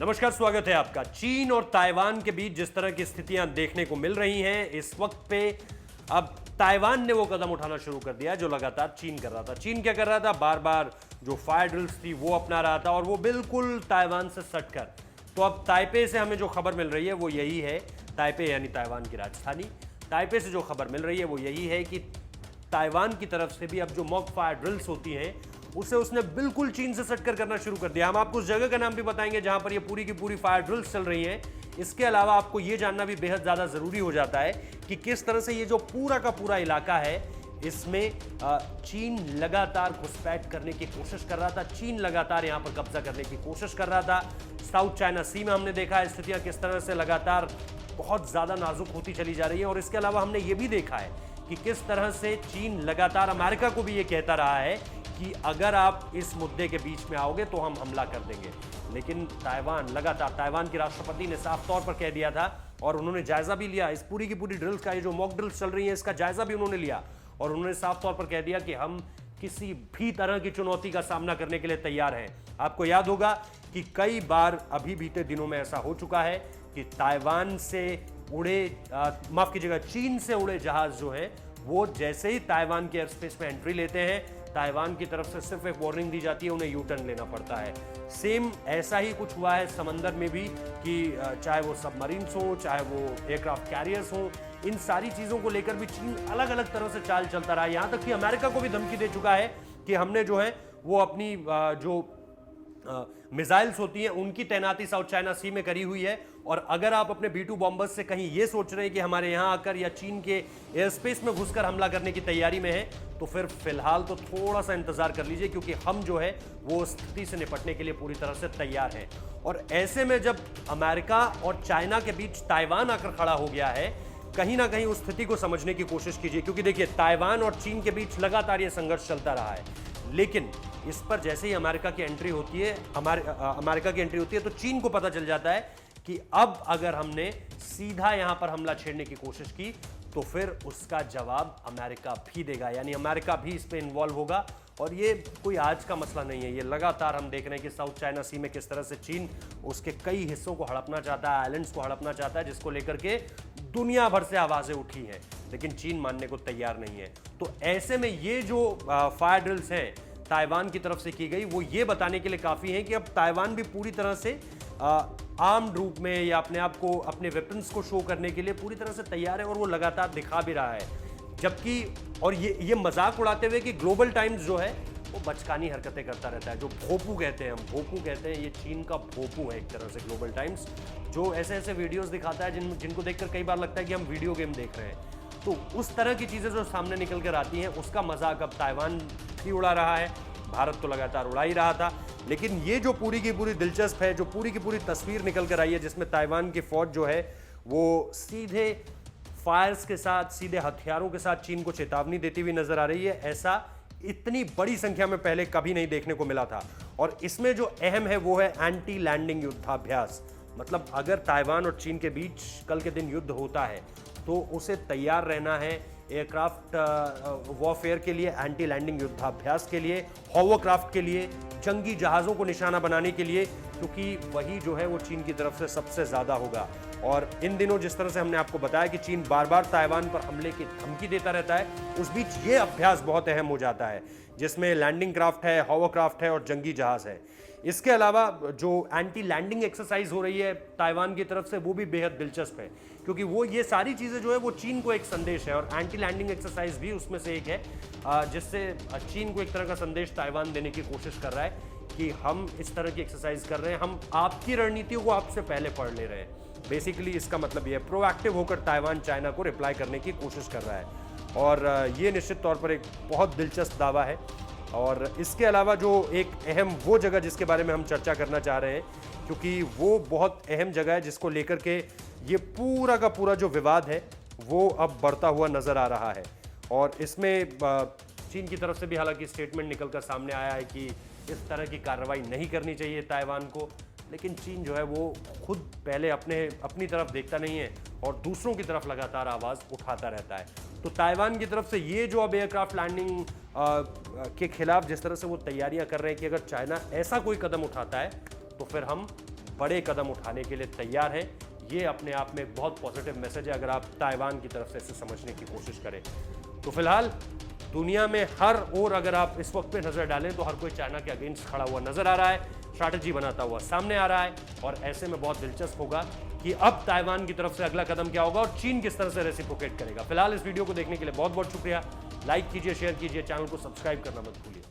नमस्कार, स्वागत है आपका। चीन और ताइवान के बीच जिस तरह की स्थितियां देखने को मिल रही हैं इस वक्त पे, अब ताइवान ने वो कदम उठाना शुरू कर दिया जो लगातार चीन कर रहा था। चीन क्या कर रहा था? बार बार जो फायर ड्रिल्स थी वो अपना रहा था और वो बिल्कुल ताइवान से सटकर। तो अब ताइपे से हमें जो खबर मिल रही है वो यही है, ताइपे यानी ताइवान की राजधानी, ताइपे से जो खबर मिल रही है वो यही है कि ताइवान की तरफ से भी अब जो मॉक फायर ड्रिल्स होती हैं उसे उसने बिल्कुल चीन से सटकर करना शुरू कर दिया। हम आपको उस जगह का नाम भी बताएंगे जहां पर ये पूरी की पूरी फायर ड्रिल्स चल रही हैं। इसके अलावा आपको ये जानना भी बेहद ज्यादा जरूरी हो जाता है कि किस तरह से ये जो पूरा का पूरा इलाका है इसमें चीन लगातार घुसपैठ करने की कोशिश कर रहा था। चीन लगातार यहां पर कब्जा करने की कोशिश कर रहा था। साउथ चाइना सी में हमने देखा स्थितियां किस तरह से लगातार बहुत ज्यादा नाजुक होती चली जा रही है। और इसके अलावा हमने ये भी देखा है कि किस तरह से चीन लगातार अमेरिका को भी ये कहता रहा है कि अगर आप इस मुद्दे के बीच में आओगे तो हम हमला कर देंगे। लेकिन ताइवान लगातार, ताइवान के राष्ट्रपति ने साफ तौर पर कह दिया था और उन्होंने जायजा भी लिया इस पूरी की पूरी ड्रिल्स का। ये जो मॉक ड्रिल्स चल रही है इसका जायजा भी उन्होंने लिया और उन्होंने साफ तौर पर कह दिया कि हम किसी भी तरह की चुनौती का सामना करने के लिए तैयार हैं। आपको याद होगा कि कई बार अभी बीते दिनों में ऐसा हो चुका है कि ताइवान से उड़े, माफ कीजिएगा, चीन से उड़े जहाज जो है वो जैसे ही ताइवान के एयर स्पेस में एंट्री लेते हैं ताइवान की तरफ से सिर्फ एक वार्निंग दी जाती है, उन्हें यू टर्न लेना पड़ता है। सेम ऐसा ही कुछ हुआ है समंदर में भी कि चाहे वो सबमरीन्स हो, चाहे वो एयरक्राफ्ट कैरियर्स हो, इन सारी चीजों को लेकर भी चीन अलग अलग तरह से चाल चलता रहा। यहां तक कि अमेरिका को भी धमकी दे चुका है कि हमने जो है वो अपनी जो मिसाइल्स होती हैं उनकी तैनाती साउथ चाइना सी में करी हुई है। और अगर आप अपने B-2 बॉम्बर्स से कहीं ये सोच रहे हैं कि हमारे यहां आकर या चीन के एयर स्पेस में घुसकर हमला करने की तैयारी में है तो फिर फिलहाल तो थोड़ा सा इंतजार कर लीजिए, क्योंकि हम जो है वो स्थिति से निपटने के लिए पूरी तरह से तैयार हैं। और ऐसे में जब अमेरिका और चाइना के बीच ताइवान आकर खड़ा हो गया है, कहीं ना कहीं उस स्थिति को समझने की कोशिश कीजिए, क्योंकि देखिए ताइवान और चीन के बीच लगातार ये संघर्ष चलता रहा है। लेकिन इस पर जैसे ही अमेरिका की एंट्री होती है तो चीन को पता चल जाता है कि अब अगर हमने सीधा यहां पर हमला छेड़ने की कोशिश की तो फिर उसका जवाब अमेरिका भी देगा, यानी अमेरिका भी इस पे इन्वॉल्व होगा। और ये कोई आज का मसला नहीं है, ये लगातार हम देख रहे हैं कि साउथ चाइना सी में किस तरह से चीन उसके कई हिस्सों को हड़पना चाहता है, आइलैंड्स को हड़पना चाहता है, जिसको लेकर के दुनिया भर से आवाजें उठी हैं, लेकिन चीन मानने को तैयार नहीं है। तो ऐसे में ये जो फायर ड्रिल्स हैं ताइवान की तरफ से की गई वो ये बताने के लिए काफी है कि अब ताइवान भी पूरी तरह से आर्म्ड रूप में या अपने आप को, अपने वेपन्स को शो करने के लिए पूरी तरह से तैयार है और वो लगातार दिखा भी रहा है। जबकि और ये मजाक उड़ाते हुए कि ग्लोबल टाइम्स जो है वो बचकानी हरकतें करता रहता है, जो भोपू कहते हैं, हम भोपू कहते हैं, ये चीन का भोपू है एक तरह से ग्लोबल टाइम्स, जो ऐसे ऐसे वीडियोस दिखाता है जिनको देखकर कई बार लगता है कि हम वीडियो गेम देख रहे हैं। तो उस तरह की चीजें जो सामने निकल कर आती हैं उसका मजाक अब ताइवान भी उड़ा रहा है, भारत तो लगातार उड़ा ही रहा था। लेकिन ये जो पूरी की पूरी दिलचस्प है, जो पूरी की पूरी तस्वीर निकल कर आई है जिसमें ताइवान की फौज जो है वो सीधे फायर्स के साथ, सीधे हथियारों के साथ चीन को चेतावनी देती हुई नजर आ रही है, ऐसा इतनी बड़ी संख्या में पहले कभी नहीं देखने को मिला था। और इसमें जो अहम है वो है एंटी लैंडिंग युद्धाभ्यास। मतलब अगर ताइवान और चीन के बीच कल के दिन युद्ध होता है तो उसे तैयार रहना है एयरक्राफ्ट वॉरफेयर के लिए, एंटी लैंडिंग युद्धाभ्यास के लिए, हॉवरक्राफ्ट के लिए, जंगी जहाज़ों को निशाना बनाने के लिए, क्योंकि वही जो है वो चीन की तरफ से सबसे ज़्यादा होगा। और इन दिनों जिस तरह से हमने आपको बताया कि चीन बार बार ताइवान पर हमले की धमकी देता रहता है, उस बीच ये अभ्यास बहुत अहम हो जाता है जिसमें लैंडिंग क्राफ्ट है, हॉवरक्राफ्ट है और जंगी जहाज़ है। इसके अलावा जो एंटी लैंडिंग एक्सरसाइज हो रही है ताइवान की तरफ से वो भी बेहद दिलचस्प है, क्योंकि वो ये सारी चीज़ें जो है वो चीन को एक संदेश है और एंटी लैंडिंग एक्सरसाइज भी उसमें से एक है, जिससे चीन को एक तरह का संदेश ताइवान देने की कोशिश कर रहा है कि हम इस तरह की एक्सरसाइज कर रहे हैं, हम आपकी रणनीतियों को आपसे पहले पढ़ ले रहे हैं। बेसिकली इसका मतलब ये प्रोएक्टिव होकर ताइवान चाइना को रिप्लाई करने की कोशिश कर रहा है और ये निश्चित तौर पर एक बहुत दिलचस्प दावा है। और इसके अलावा जो एक अहम वो जगह जिसके बारे में हम चर्चा करना चाह रहे हैं, क्योंकि वो बहुत अहम जगह है जिसको लेकर के ये पूरा का पूरा जो विवाद है वो अब बढ़ता हुआ नजर आ रहा है। और इसमें चीन की तरफ से भी हालांकि स्टेटमेंट निकल कर सामने आया है कि इस तरह की कार्रवाई नहीं करनी चाहिए ताइवान को, लेकिन चीन जो है वो खुद पहले अपनी तरफ देखता नहीं है और दूसरों की तरफ लगातार आवाज़ उठाता रहता है। तो ताइवान की तरफ से ये जो अब एयरक्राफ्ट लैंडिंग के खिलाफ जिस तरह से वो तैयारियां कर रहे हैं कि अगर चाइना ऐसा कोई कदम उठाता है तो फिर हम बड़े कदम उठाने के लिए तैयार है। ये अपने आप में एक बहुत पॉजिटिव मैसेज है अगर आप ताइवान की तरफ से इसे समझने की कोशिश करें। तो फिलहाल दुनिया में हर ओर अगर आप इस वक्त पे नजर डालें तो हर कोई चाइना के अगेंस्ट खड़ा हुआ नजर आ रहा है, स्ट्रैटेजी बनाता हुआ सामने आ रहा है। और ऐसे में बहुत दिलचस्प होगा कि अब ताइवान की तरफ से अगला कदम क्या होगा और चीन किस तरह से रेसिप्रोकेट करेगा। फिलहाल इस वीडियो को देखने के लिए बहुत बहुत शुक्रिया। लाइक कीजिए, शेयर कीजिए, चैनल को सब्सक्राइब करना मत भूलिए।